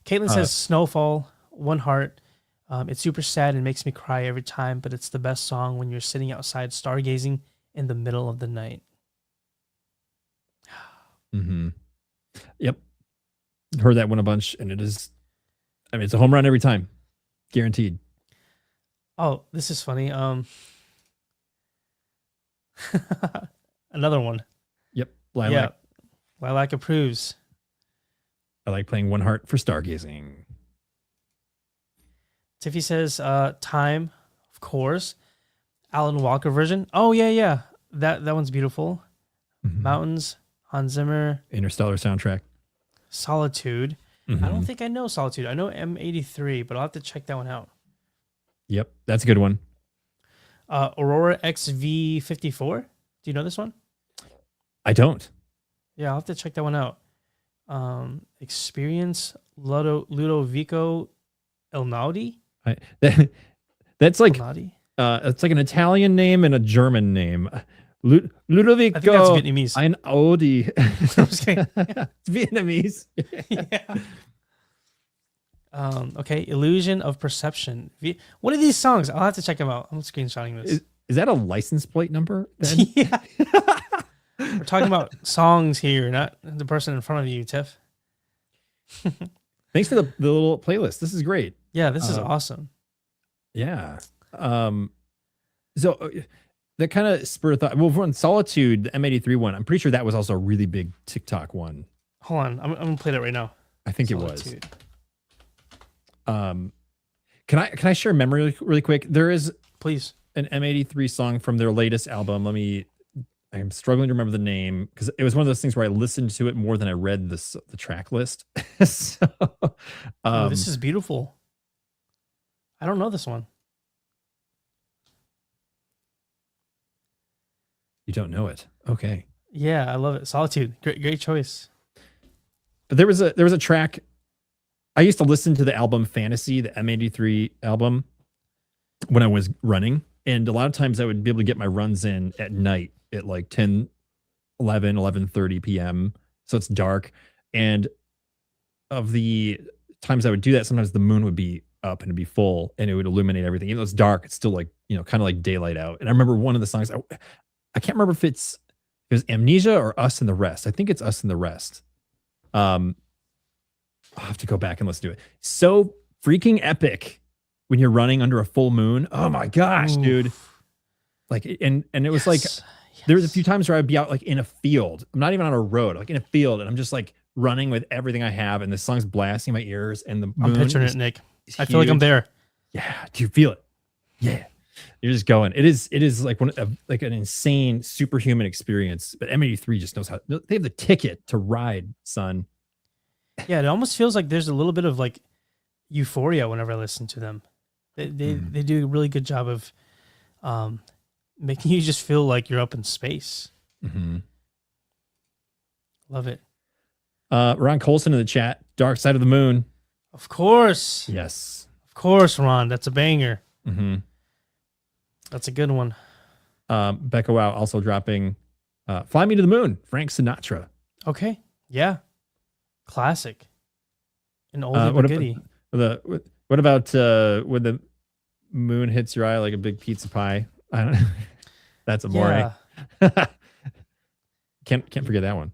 Caitlin says Snowfall, One Heart. It's super sad and makes me cry every time, but it's the best song when you're sitting outside stargazing in the middle of the night. Yep. Heard that one a bunch, and it is. I mean, it's a home run every time, guaranteed. Oh, this is funny. Another one. Yep. Lilac. Yeah. Lilac approves. I like playing One Heart for stargazing. Tiffy says, Time, of course. Alan Walker version. Oh, yeah. That one's beautiful. Mountains, Hans Zimmer. Interstellar soundtrack. Solitude. I don't think I know Solitude. I know M83, but I'll have to check that one out. Yep. That's a good one. Aurora XV54. Do you know this one? I don't. Yeah, I'll have to check that one out. Experience Ludovico Elnaudi. That's like Elnaudi? it's like an Italian name and a German name. Ludovico. I think that's Vietnamese. Ein Audi. I'm just kidding. It's Vietnamese. Yeah. Okay, Illusion of Perception. What are these songs? I'll have to check them out. I'm screenshotting this. Is that a license plate number? Then? Yeah. We're talking about songs here, not the person in front of you, Tiff. Thanks for the little playlist. This is great. Yeah, this is awesome. Yeah. So that kind of spurred thought. Well, on Solitude, the M83 one, I'm pretty sure that was also a really big TikTok one. Hold on, I'm gonna play that right now. I think Solitude. it was. Can I share a memory really quick? There is Please. an M83 song from their latest album. I'm struggling to remember the name because it was one of those things where I listened to it more than I read the track list. So, Oh, this is beautiful. I don't know this one. you don't know it. Okay. Yeah, I love it. Solitude. Great choice. But there was a track. I used to listen to the album Fantasy, the M83 album, when I was running. And a lot of times I would be able to get my runs in at night at like 10, 11, 11:30 p.m. So it's dark. And of the times I would do that, sometimes the moon would be up and it'd be full and it would illuminate everything. Even though it's dark, it's still like, kind of like daylight out. And I remember one of the songs, I can't remember if it was Amnesia or Us and the Rest. I think it's Us and the Rest. I'll have to go back and listen to it. So freaking epic when you're running under a full moon. Oh my gosh, dude. Like, and it was like, there was a few times where I'd be out like in a field. I'm not even on a road, like in a field. And I'm just like running with everything I have. And the song's blasting my ears and the moon. I'm picturing it, Nick. I feel like I'm there. Yeah. Do you feel it? Yeah. You're just going. It is like like an insane superhuman experience. But M83 just knows how. They have the ticket to ride, son. Yeah, it almost feels like there's a little bit of like euphoria whenever I listen to them. They do a really good job of making you just feel like you're up in space. Mm-hmm. Love it. Ron Colson in the chat. Dark Side of the Moon. Of course. Yes. Of course, Ron. That's a banger. Mm-hmm. That's a good one. Becca Wow also dropping Fly Me to the Moon, Frank Sinatra. Okay. Yeah. Classic. An oldie but goodie. What about when the moon hits your eye like a big pizza pie? I don't know. That's Amore. Yeah. Can't forget that one.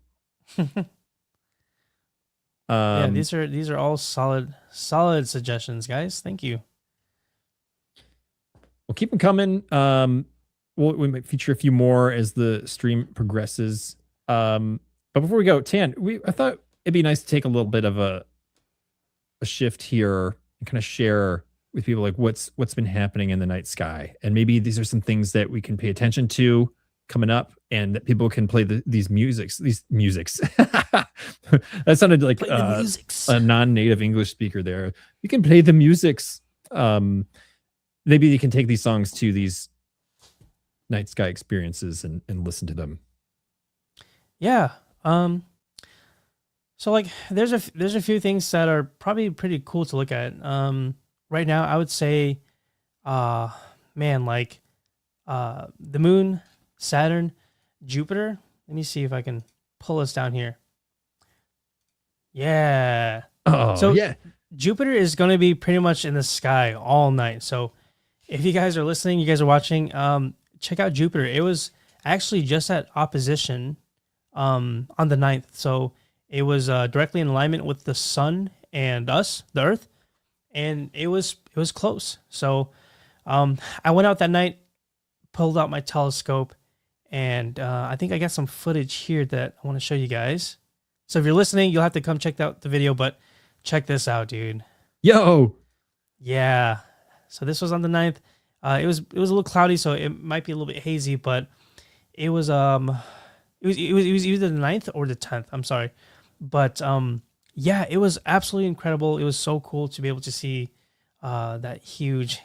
Yeah, these are all solid suggestions, guys. Thank you. We'll keep them coming. We might feature a few more as the stream progresses. But before we go, Tan, I thought it'd be nice to take a little bit of a shift here and kind of share with people like what's been happening in the night sky, and maybe these are some things that we can pay attention to coming up, and that people can play these musics. That sounded like a non-native English speaker there. You can play the musics. Maybe you can take these songs to these night sky experiences and listen to them. Yeah. So like there's a few things that are probably pretty cool to look at. Right now I would say the moon, Saturn, Jupiter. Let me see if I can pull us down here. Yeah. Oh, so yeah. Jupiter is going to be pretty much in the sky all night. So if you guys are listening, you guys are watching, check out Jupiter. It was actually just at opposition on the 9th. So it was directly in alignment with the sun and us, the Earth, and it was close. So I went out that night, pulled out my telescope, and I think I got some footage here that I want to show you guys. So if you're listening, you'll have to come check out the video, but check this out, dude. Yo. Yeah. So this was on the 9th. It was a little cloudy, so it might be a little bit hazy, but it was either the 9th or the 10th. I'm sorry. But yeah, it was absolutely incredible. It was so cool to be able to see that huge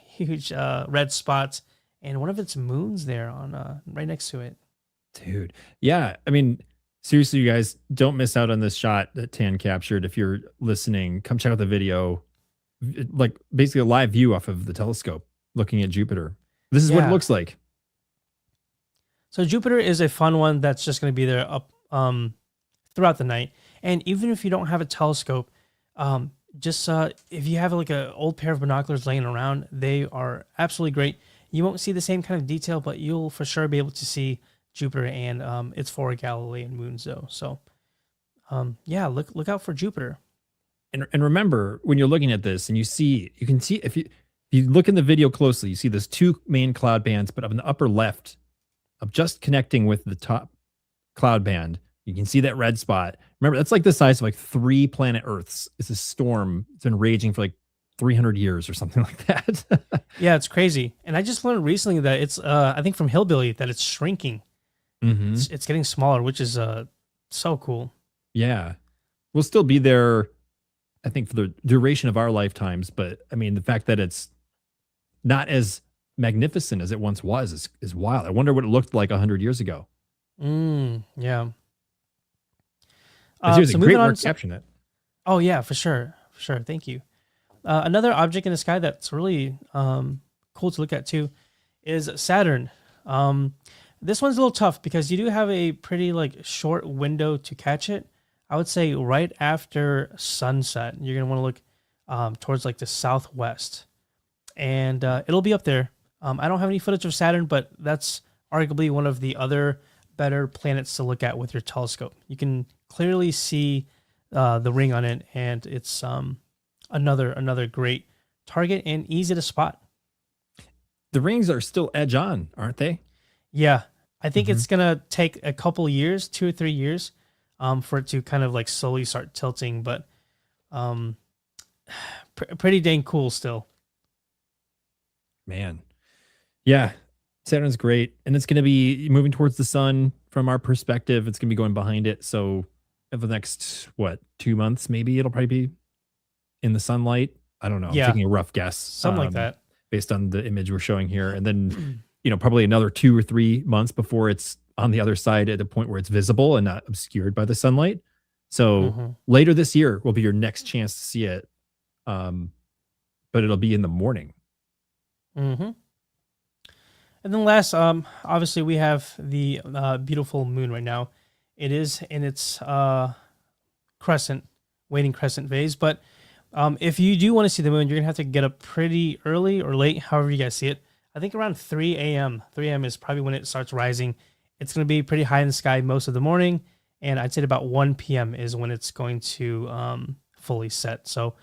red spot and one of its moons there on right next to it. Dude. Yeah. I mean, seriously, you guys, don't miss out on this shot that Tan captured. If you're listening, come check out the video. Like basically a live view off of the telescope looking at Jupiter. This is what it looks like. So Jupiter is a fun one that's just going to be there up throughout the night. And even if you don't have a telescope, if you have like an old pair of binoculars laying around, they are absolutely great. You won't see the same kind of detail, but you'll for sure be able to see Jupiter and its four Galilean moons though. So yeah, look out for Jupiter. And remember, when you're looking at this and you can see if you look in the video closely, you see there's two main cloud bands, but up in the upper left, of just connecting with the top cloud band, you can see that red spot. Remember, that's like the size of like 3 planet Earths. It's a storm. It's been raging for like 300 years or something like that. Yeah, it's crazy. And I just learned recently that it's, I think from Hillbilly, that it's shrinking. Mm-hmm. It's getting smaller, which is so cool. Yeah. We'll still be there, I think, for the duration of our lifetimes. But I mean, the fact that it's not as magnificent as it once was is wild. I wonder what it looked like 100 years ago. Yeah. Seriously, great work capturing it. Oh yeah, for sure. Thank you. Another object in the sky that's really cool to look at too is Saturn. This one's a little tough because you do have a pretty like short window to catch it. I would say right after sunset, you're gonna want to look towards like the southwest, and it'll be up there. I don't have any footage of Saturn, but that's arguably one of the other better planets to look at with your telescope. You can clearly see the ring on it, and it's another great target and easy to spot. The rings are still edge on, aren't they? Yeah, I think Mhm. it's gonna take a couple years, 2 or 3 years, for it to kind of like slowly start tilting, but um, pretty dang cool still. Man. Yeah. Saturn's great. And it's going to be moving towards the sun from our perspective. It's going to be going behind it. So, for the next, 2 months, maybe it'll probably be in the sunlight. I don't know. I'm Yeah, taking a rough guess. something like that. Based on the image we're showing here. And then, probably another 2 or 3 months before it's on the other side at a point where it's visible and not obscured by the sunlight. So, Mhm. later this year will be your next chance to see it. Um, but it'll be in the morning. Mm-hmm. And then last, obviously we have the beautiful moon right now. It is in its waning crescent phase. But if you do want to see the moon, you're gonna have to get up pretty early or late, however you guys see it. I think around 3 a.m. 3 a.m. is probably when it starts rising. It's gonna be pretty high in the sky most of the morning, and I'd say about 1 p.m. is when it's going to fully set. So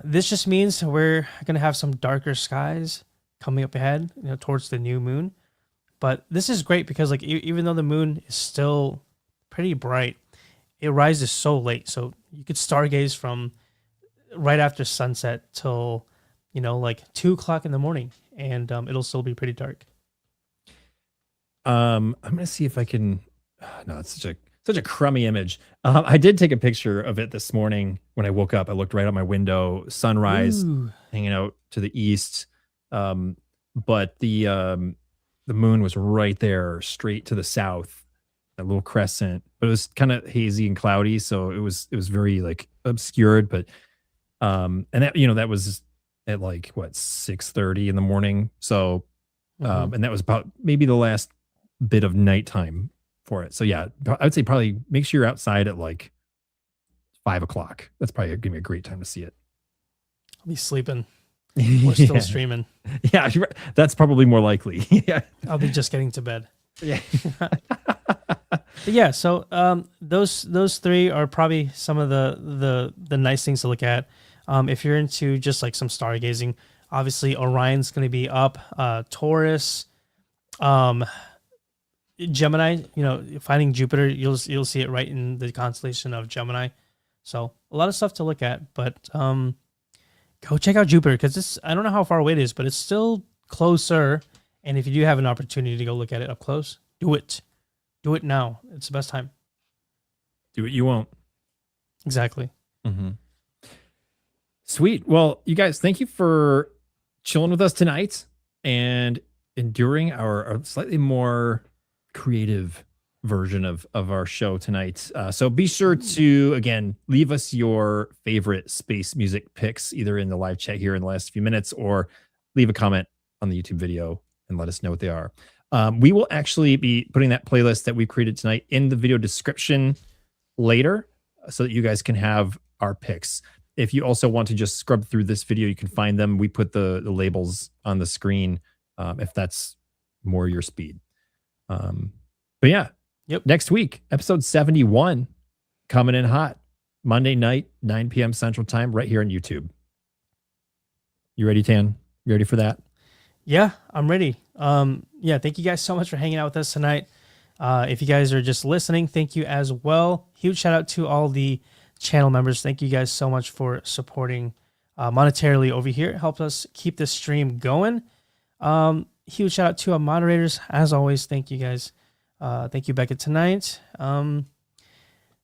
this just means we're gonna have some darker skies coming up ahead, towards the new moon. But this is great because like even though the moon is still pretty bright, it rises so late. So you could stargaze from right after sunset till like 2 o'clock in the morning, and it'll still be pretty dark. I'm gonna see if I can. No, it's such a crummy image. I did take a picture of it this morning when I woke up. I looked right out my window, sunrise Ooh. hanging out to the east. But the moon was right there, straight to the south, that little crescent. But it was kind of hazy and cloudy, so it was very like obscured. But and that was at like what 6:30 in the morning. So Mhm. and that was about maybe the last bit of nighttime for it. So yeah, I would say probably make sure you're outside at like 5 o'clock. That's probably gonna be a great time to see it. I'll be sleeping. We're still Yeah. streaming. Yeah, that's probably more likely. Yeah. I'll be just getting to bed. Yeah. But yeah, so those three are probably some of the nice things to look at. If you're into just like some stargazing, obviously Orion's going to be up. Taurus, Gemini. Finding Jupiter, you'll see it right in the constellation of Gemini. So a lot of stuff to look at, but go check out Jupiter because I don't know how far away it is, but it's still closer. And if you do have an opportunity to go look at it up close, do it. Do it now. It's the best time. Do what you won't. Exactly. Mm-hmm. Sweet. Well, you guys, thank you for chilling with us tonight and enduring our slightly more creative version of our show tonight. So be sure to, again, leave us your favorite space music picks, either in the live chat here in the last few minutes or leave a comment on the YouTube video and let us know what they are. We will actually be putting that playlist that we created tonight in the video description later so that you guys can have our picks. If you also want to just scrub through this video, you can find them. We put the labels on the screen if that's more your speed. But yeah, Yep. next week, episode 71 coming in hot. Monday night, 9 p.m. Central Time, right here on YouTube. You ready, Tan? You ready for that? Yeah, I'm ready. Yeah, thank you guys so much for hanging out with us tonight. If you guys are just listening, thank you as well. Huge shout out to all the channel members. Thank you guys so much for supporting monetarily over here. It helps us keep this stream going. Huge shout out to our moderators. As always, thank you guys. Thank you, Becca, tonight. Am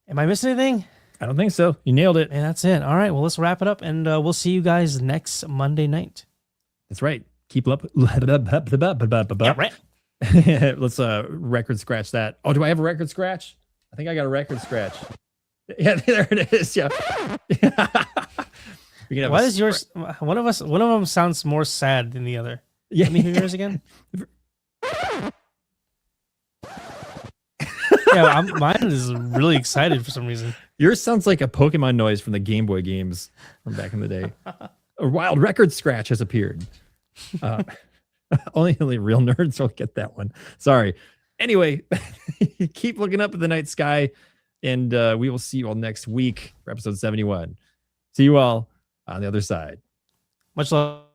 I missing anything? I don't think so. You nailed it. And that's it. All right, well, let's wrap it up, and we'll see you guys next Monday night. That's right. Keep up. Yeah, right. Let's record scratch that. Oh, do I have a record scratch? I think I got a record scratch. Yeah, there it is. Yeah. We can have Why does yours? One of them sounds more sad than the other. Yeah. Let me hear yours again. Yeah, mine is really excited for some reason. Yours sounds like a Pokemon noise from the Game Boy games from back in the day. A wild record scratch has appeared. Only real nerds will get that one. Sorry. Anyway, keep looking up at the night sky, and we will see you all next week for episode 71. See you all on the other side. Much love.